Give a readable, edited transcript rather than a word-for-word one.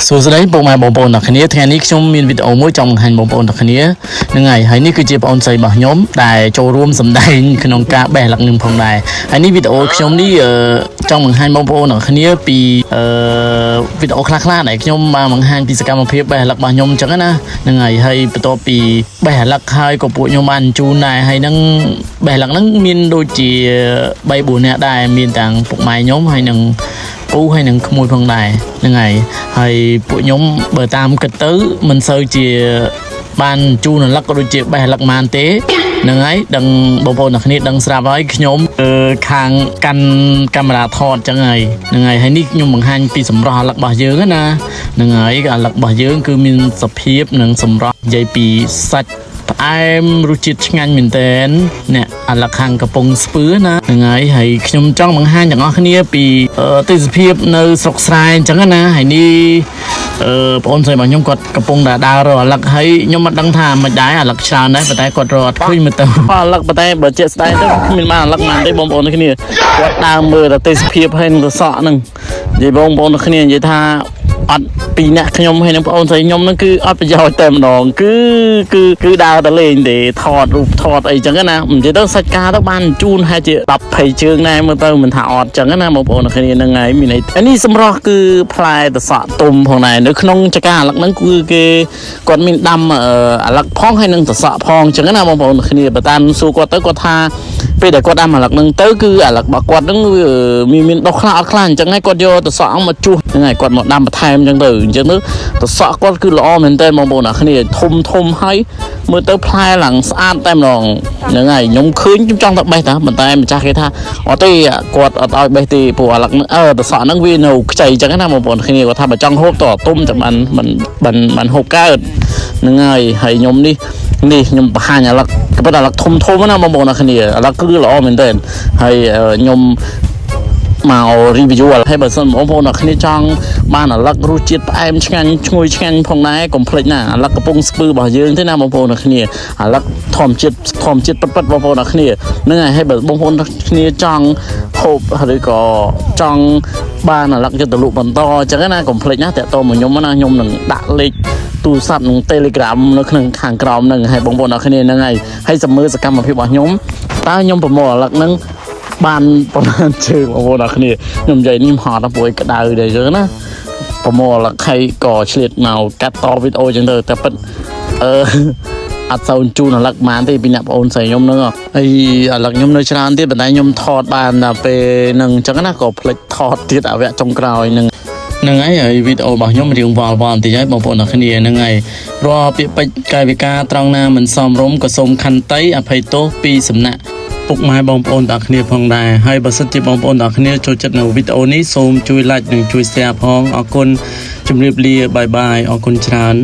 សួស្តីពុកម៉ែបងប្អូនអ្នកគ្នាថ្ងៃនេះខ្ញុំមានវីដេអូមួយចង់បង្ហាញបងប្អូនអ្នកគ្នាហ្នឹងហើយនេះគឺជាបងអូនស្រីរបស់ខ្ញុំដែលចូលរួមសម្ដែងក្នុងការបេះលឹកនឹងផងដែរហើយនេះវីដេអូខ្ញុំនេះចង់បង្ហាញបងប្អូនអ្នកគ្នាពីវីដេអូខ្លះៗដែលខ្ញុំបានបង្ហាញពីសកម្មភាពបេះលឹករបស់ខ្ញុំអញ្ចឹងណាហ្នឹងហើយបន្ទាប់ពីបេះលឹកហើយក៏ពួកខ្ញុំបានជូនដែរហើយនឹងបេះលឹកហ្នឹងមានដូចជា3-4នាក់ដែរមានទាំងពុកម៉ែខ្ញុំហើយនឹងពូហើយនឹងក្មួយផងដែរហ្នឹងហើយពួកខ្ញុំបើតាមគិតទៅមិនសូវជាបានជូនលឹកក៏ដូចជាបេះលឹកម៉ានទេហ្នឹងហើយដឹងបងប្អូនអ្នកគ្នាដឹងស្រាប់ហើយខ្ញុំខាងកាន់កាមេរ៉ាថតអញ្ចឹងហើយហ្នឹងហើយនេះខ្ញុំបង្ហាញពីសម្រស់លឹករបស់យើងណាហ្នឹងហើយអាលឹករបស់យើងគឺមានសភាពនិងសម្រស់និយាយពីសាច់ផ្អែមរសជាតិឆ្ងាញ់មែនទែនអ្នកអាលឹកខាងកំពង់ស្ពឺណាហ្នឹងហើយខ្ញុំចង់បង្ហាញទាំងអស់គ្នាពីទេសភាពនៅស្រុកស្រែអញ្ចឹងណាហើយនេះបងអូនស្រីរបស់ខ្ញុំគាត់កំពុងដើររកអាលឹកហើយខ្ញុំមិនដឹងថាមិនដែរអាលឹកច្រើនដែរប៉ុន្តែគាត់រកអត់ឃើញមើលទៅអាលឹកប៉ុន្តែបើជាក់ស្ដែងទៅគ្មានបានអាលឹកណាទេបងប្អូនគ្នាគាត់ដើរមើលតែទេសភាពហើយនឹងសក់ហ្នឹងនិយាយបងប្អូនគ្នានិយាយថាអត់ពីអ្នកខ្ញុំហើយនឹងបងអូនស្រីខ្ញុំហ្នឹងគឺអត់ប្រយោជន៍តែម្ដងគឺដើរតែលេងទេថតរូបថតអីចឹងណានិយាយទៅសាច់ការទៅបានជូនហើយជា10-20ជើងដែរមើលទៅមិនថាអត់ចឹងណាបងប្អូនគ្នាហ្នឹងហើយមានន័យអានេះសម្រស់គឺផ្លែតសក់ទុំផងដែរនៅក្នុងចកាអាលឹកហ្នឹងគឺគេគាត់មានដាំអាលឹកផងហើយនឹងតសក់ផងចឹងណាបងប្អូនគ្នាបើតាមសួរគាត់ទៅគាត់ថាពេលដែលគាត់ដាំអាលឹកហ្នឹងទៅគឺអាលឹករបស់គាត់ហ្នឹងមានដុះខ្លះអត់ខ្លះអញ្ចឹងហើយគាត់យកតសក់មកជុះហ្នឹងហើយគាត់មកដាំបន្ថែមអញ្ចឹងទៅតសក់គាត់គឺល្អមែនតើបងប្អូនអ្នកគ្នាធំហើយមើលទៅផ្លែឡើងស្អាតតែម្ដងហ្នឹងហើយខ្ញុំឃើញខ្ញុំចង់ទៅបេះតាប៉ុន្តែម្ចាស់គេថាអត់ទេគាត់អត់ឲ្យបេះទេព្រោះអាលឹកតសក់ហ្នឹងវានៅខ្ចីអញ្ចឹងណាបងប្អូនគ្នាគាត់ថាបើចង់ហូបតទុំតែបានហូបកើតហ្នឹងហើយខ្ញុំនេះខ្ញុំបង្ហាញអាលឹកក៏ប៉ុន្តែអាលឹកធំណាបងប្អូនអ្នកគ្នាអាលឹកគឺល្អមែនតើហើយខ្ញុំមក review ហើយបើសិនបងប្អូនអ្នកគ្នាចង់បានអាលឹករសជាតិផ្អែមឆ្ងាញ់ឈ្ងុយឆ្ងាញ់ផងដែរកុំភ្លេចណាអាលឹកកំពង់ស្ពឺរបស់យើងទេណាបងប្អូនអ្នកគ្នាអាលឹកធម្មជាតិពិតបងប្អូនអ្នកគ្នាហ្នឹងហើយបើបងប្អូនអ្នកគ្នាចង់ហូបឬក៏ចង់បានអាលឹកយកទៅលក់បន្តអញ្ចឹងណាកុំភ្លេចណាតាក់ទងមកខ្ញុំណាខ្ញុំនឹងដាក់លេខទូរស័ព្ទនឹង Telegram នៅក្នុងខាងក្រោមហ្នឹងហើយបងប្អូនអ្នកគ្នាហ្នឹងហើយសម្មើសកម្មភាពរបស់ខ្ញុំតើខ្ញុំប្រមូលអាលឹកហ្នឹងបានប្រហែលជើងបងប្អូនអ្នកគ្នាខ្ញុំនិយាយនេះហត់ដល់ពួកក្តៅដែរចឹងណាប្រមូលអាលឹកហើយក៏ឆ្លៀតមកកាត់តវីដេអូចឹងទៅតែប៉ិតអត់សូវជូនអាលឹកប៉ុន្មានទេពីអ្នកបងអូនស្រីខ្ញុំហ្នឹងហើយអាលឹកខ្ញុំនៅច្រើនទៀតប៉ុន្តែខ្ញុំថតបានដល់ពេលហ្នឹងអញ្ចឹងណាក៏ភ្លេចថតទៀតអាវៈចុងក្រោយហ្នឹងហើយវីដេអូរបស់ខ្ញុំរៀងវល់បន្តិចហើយបងប្អូនអ្នកគ្នាហ្នឹងហើយរាល់ពាក្យពេចន៍កាយវិការត្រង់ណាមិនសមរម្យក៏សូមខន្តីអភ័យទោសពីសំណាក់ពុកម៉ែបងប្អូនទាំងគ្នាផងដែរហើយបើសិនជាបងប្អូនទាំងគ្នាចូលចិត្តនៅវីដេអូនេះសូមជួយ like និងជួយ share ផងអរគុណជម្រាបលាបាយអរគុណច្រើន